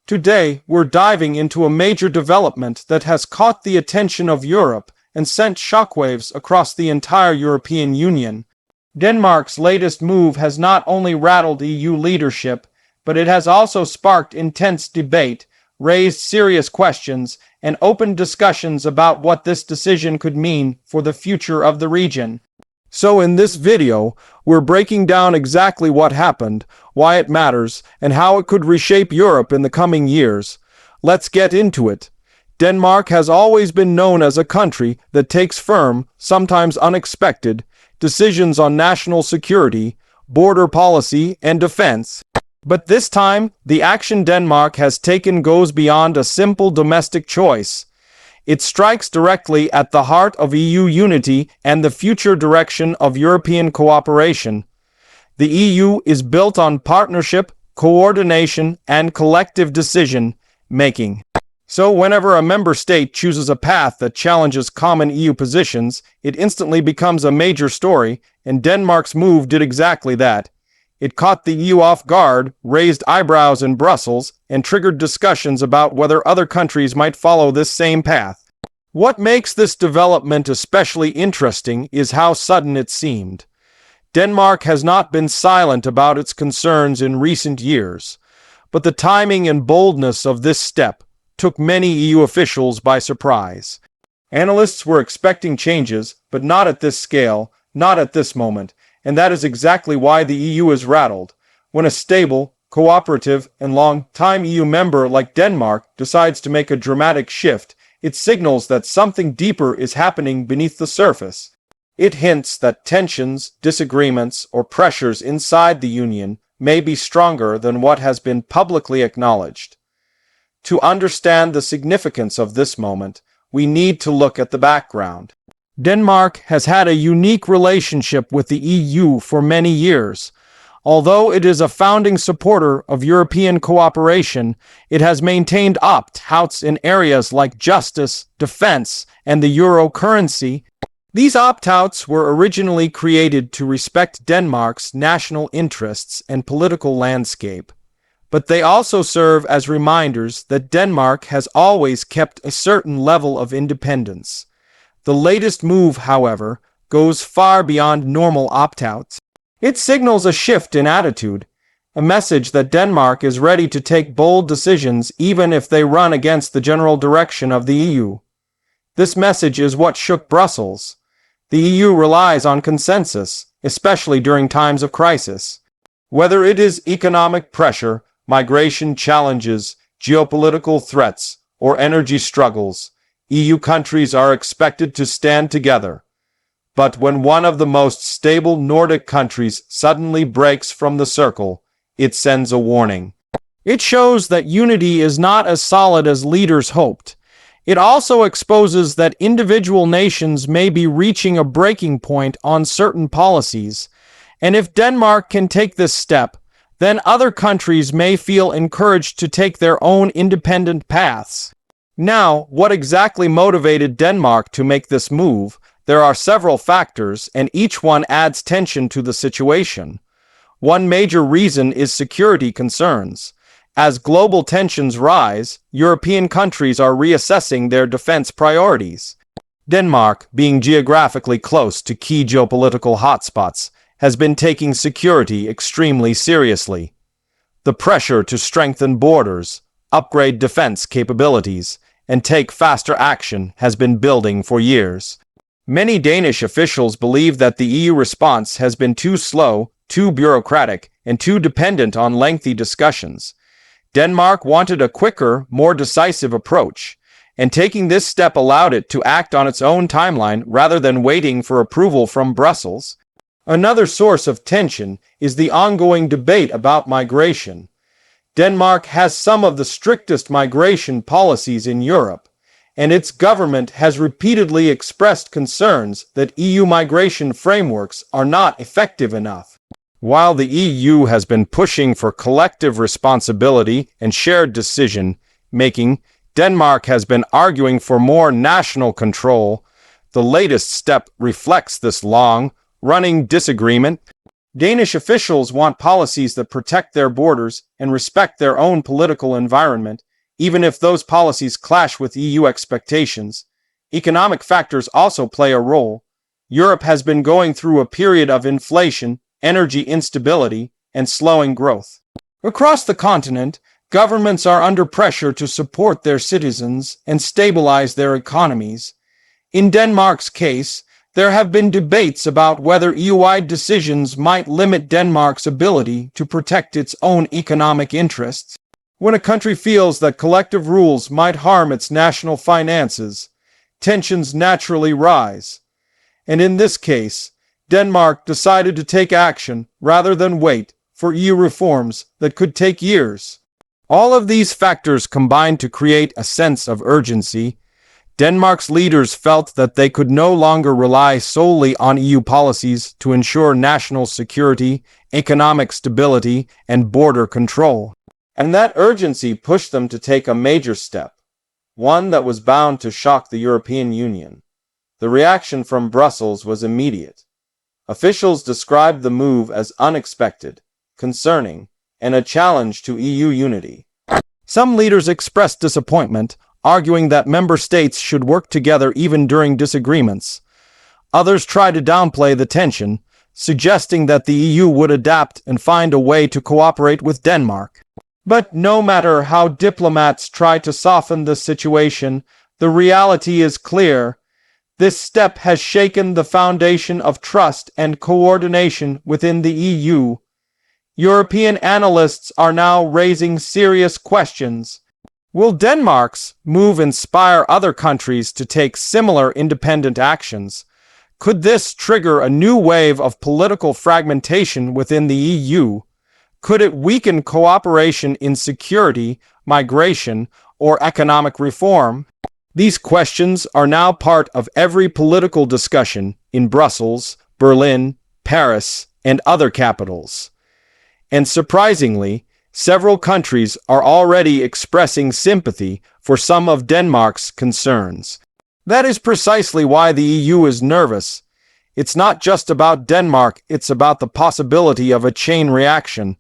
Today, we're diving into a major development that has caught the attention of Europe and sent shockwaves across the entire European Union. Denmark's latest move has not only rattled EU leadership, but it has also sparked intense debate, raised serious questions, and opened discussions about what this decision could mean for the future of the region. So in this video, we're breaking down exactly what happened, why it matters, and how it could reshape Europe in the coming years. Let's get into it. Denmark has always been known as a country that takes firm, sometimes unexpected, decisions on national security, border policy, and defense. But this time, the action Denmark has taken goes beyond a simple domestic choice. It strikes directly at the heart of EU unity and the future direction of European cooperation. The EU is built on partnership, coordination, and collective decision-making. So whenever a member state chooses a path that challenges common EU positions, it instantly becomes a major story, and Denmark's move did exactly that. It caught the EU off guard, raised eyebrows in Brussels, and triggered discussions about whether other countries might follow this same path. What makes this development especially interesting is how sudden it seemed. Denmark has not been silent about its concerns in recent years, but the timing and boldness of this step took many EU officials by surprise. Analysts were expecting changes, but not at this scale, not at this moment. And that is exactly why the EU is rattled. When a stable, cooperative, and long-time EU member like Denmark decides to make a dramatic shift, it signals that something deeper is happening beneath the surface. It hints that tensions, disagreements, or pressures inside the Union may be stronger than what has been publicly acknowledged. To understand the significance of this moment, we need to look at the background. Denmark has had a unique relationship with the EU for many years. Although it is a founding supporter of European cooperation, it has maintained opt-outs in areas like justice, defense, and the euro currency. These opt-outs were originally created to respect Denmark's national interests and political landscape. But they also serve as reminders that Denmark has always kept a certain level of independence. The latest move, however, goes far beyond normal opt-outs. It signals a shift in attitude, a message that Denmark is ready to take bold decisions even if they run against the general direction of the EU. This message is what shook Brussels. The EU relies on consensus, especially during times of crisis. Whether it is economic pressure, migration challenges, geopolitical threats, or energy struggles, EU countries are expected to stand together. But when one of the most stable Nordic countries suddenly breaks from the circle, it sends a warning. It shows that unity is not as solid as leaders hoped. It also exposes that individual nations may be reaching a breaking point on certain policies. And if Denmark can take this step, then other countries may feel encouraged to take their own independent paths. Now, what exactly motivated Denmark to make this move? There are several factors, and each one adds tension to the situation. One major reason is security concerns. As global tensions rise, European countries are reassessing their defense priorities. Denmark, being geographically close to key geopolitical hotspots, has been taking security extremely seriously. The pressure to strengthen borders, upgrade defense capabilities, and take faster action has been building for years. Many Danish officials believe that the EU response has been too slow, too bureaucratic, and too dependent on lengthy discussions. Denmark wanted a quicker, more decisive approach, and taking this step allowed it to act on its own timeline rather than waiting for approval from Brussels. Another source of tension is the ongoing debate about migration. Denmark has some of the strictest migration policies in Europe, and its government has repeatedly expressed concerns that EU migration frameworks are not effective enough. While the EU has been pushing for collective responsibility and shared decision-making, Denmark has been arguing for more national control. The latest step reflects this long-running disagreement. Danish officials want policies that protect their borders and respect their own political environment, even if those policies clash with EU expectations. Economic factors also play a role. Europe has been going through a period of inflation, energy instability, and slowing growth. Across the continent, governments are under pressure to support their citizens and stabilize their economies. In Denmark's case, there have been debates about whether EU-wide decisions might limit Denmark's ability to protect its own economic interests. When a country feels that collective rules might harm its national finances, tensions naturally rise. And in this case, Denmark decided to take action rather than wait for EU reforms that could take years. All of these factors combined to create a sense of urgency. Denmark's leaders felt that they could no longer rely solely on EU policies to ensure national security, economic stability, and border control. And that urgency pushed them to take a major step, one that was bound to shock the European Union. The reaction from Brussels was immediate. Officials described the move as unexpected, concerning, and a challenge to EU unity. Some leaders expressed disappointment, arguing that member states should work together even during disagreements. Others tried to downplay the tension, suggesting that the EU would adapt and find a way to cooperate with Denmark. But no matter how diplomats try to soften the situation, the reality is clear. This step has shaken the foundation of trust and coordination within the EU. European analysts are now raising serious questions. Will Denmark's move inspire other countries to take similar independent actions? Could this trigger a new wave of political fragmentation within the EU? Could it weaken cooperation in security, migration, or economic reform? These questions are now part of every political discussion in Brussels, Berlin, Paris, and other capitals. And surprisingly, several countries are already expressing sympathy for some of Denmark's concerns. That is precisely why the EU is nervous. It's not just about Denmark, it's about the possibility of a chain reaction.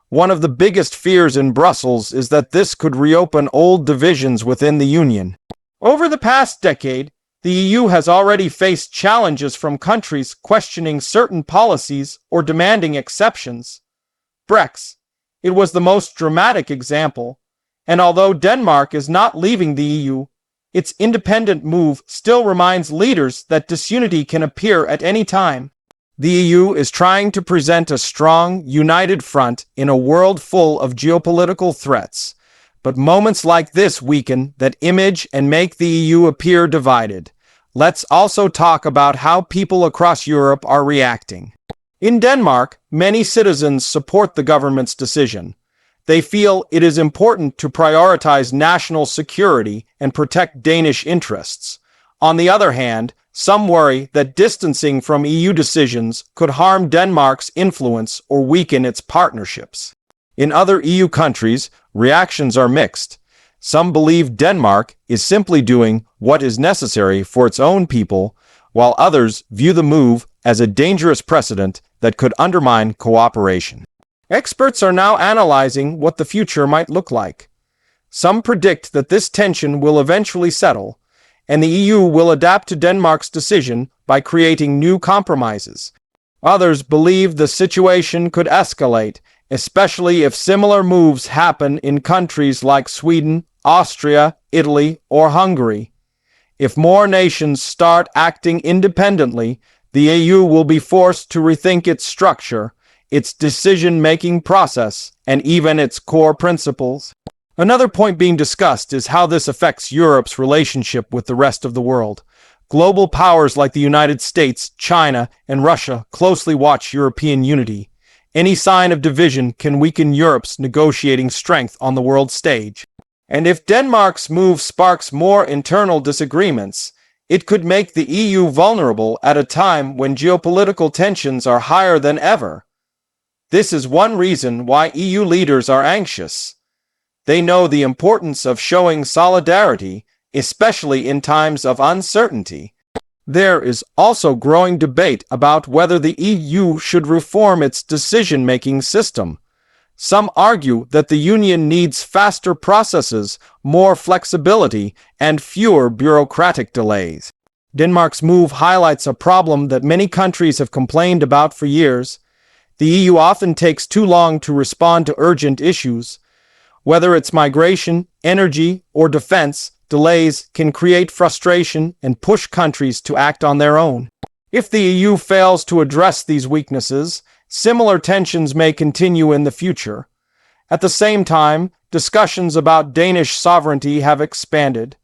One of the biggest fears in Brussels is that this could reopen old divisions within the Union. Over the past decade, the EU has already faced challenges from countries questioning certain policies or demanding exceptions. Brexit. It was the most dramatic example, and although Denmark is not leaving the EU, its independent move still reminds leaders that disunity can appear at any time. The EU is trying to present a strong, united front in a world full of geopolitical threats, but moments like this weaken that image and make the EU appear divided. Let's also talk about how people across Europe are reacting. In Denmark, many citizens support the government's decision. They feel it is important to prioritize national security and protect Danish interests. On the other hand, some worry that distancing from EU decisions could harm Denmark's influence or weaken its partnerships. In other EU countries, reactions are mixed. Some believe Denmark is simply doing what is necessary for its own people, while others view the move as a dangerous precedent that could undermine cooperation. Experts are now analyzing what the future might look like. Some predict that this tension will eventually settle, and the EU will adapt to Denmark's decision by creating new compromises. Others believe the situation could escalate, especially if similar moves happen in countries like Sweden, Austria, Italy, or Hungary. If more nations start acting independently, the EU will be forced to rethink its structure, its decision-making process, and even its core principles. Another point being discussed is how this affects Europe's relationship with the rest of the world. Global powers like the United States, China, and Russia closely watch European unity. Any sign of division can weaken Europe's negotiating strength on the world stage. And if Denmark's move sparks more internal disagreements, it could make the EU vulnerable at a time when geopolitical tensions are higher than ever. This is one reason why EU leaders are anxious. They know the importance of showing solidarity, especially in times of uncertainty. There is also growing debate about whether the EU should reform its decision-making system. Some argue that the Union needs faster processes, more flexibility, and fewer bureaucratic delays. Denmark's move highlights a problem that many countries have complained about for years. The EU often takes too long to respond to urgent issues. Whether it's migration, energy, or defense, delays can create frustration and push countries to act on their own. If the EU fails to address these weaknesses, similar tensions may continue in the future. At the same time, discussions about Danish sovereignty have expanded.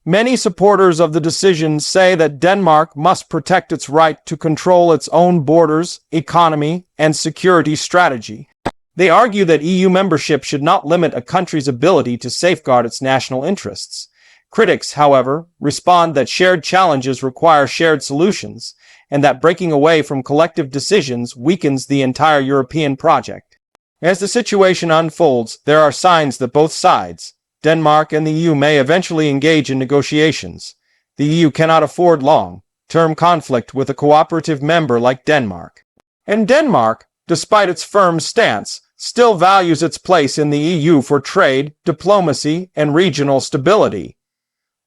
Many supporters of the decision say that Denmark must protect its right to control its own borders, economy, and security strategy. They argue that EU membership should not limit a country's ability to safeguard its national interests. Critics, however, respond that shared challenges require shared solutions, and that breaking away from collective decisions weakens the entire European project. As the situation unfolds, there are signs that both sides, Denmark and the EU, may eventually engage in negotiations. The EU cannot afford long-term conflict with a cooperative member like Denmark. And Denmark, despite its firm stance, still values its place in the EU for trade, diplomacy, and regional stability.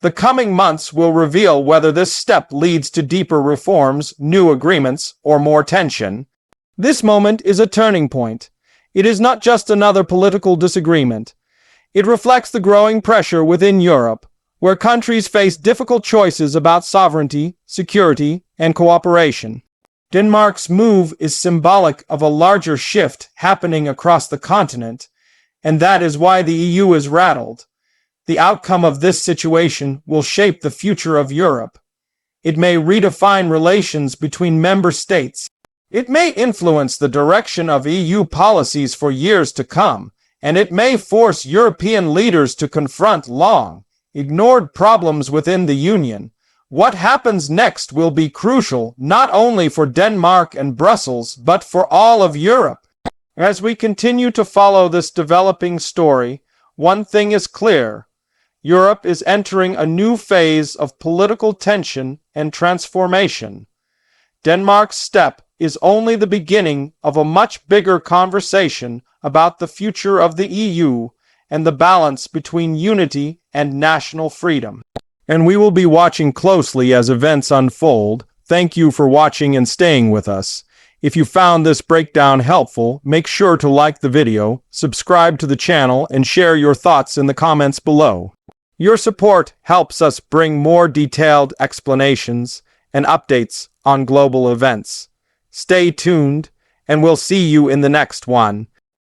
The coming months will reveal whether this step leads to deeper reforms, new agreements, or more tension. This moment is a turning point. It is not just another political disagreement. It reflects the growing pressure within Europe, where countries face difficult choices about sovereignty, security, and cooperation. Denmark's move is symbolic of a larger shift happening across the continent, and that is why the EU is rattled. The outcome of this situation will shape the future of Europe. It may redefine relations between member states. It may influence the direction of EU policies for years to come, and it may force European leaders to confront long-ignored problems within the Union. What happens next will be crucial not only for Denmark and Brussels, but for all of Europe. As we continue to follow this developing story, one thing is clear. Europe is entering a new phase of political tension and transformation. Denmark's step is only the beginning of a much bigger conversation about the future of the EU and the balance between unity and national freedom. And we will be watching closely as events unfold. Thank you for watching and staying with us. If you found this breakdown helpful, make sure to like the video, subscribe to the channel, and share your thoughts in the comments below. Your support helps us bring more detailed explanations and updates on global events. Stay tuned, and we'll see you in the next one.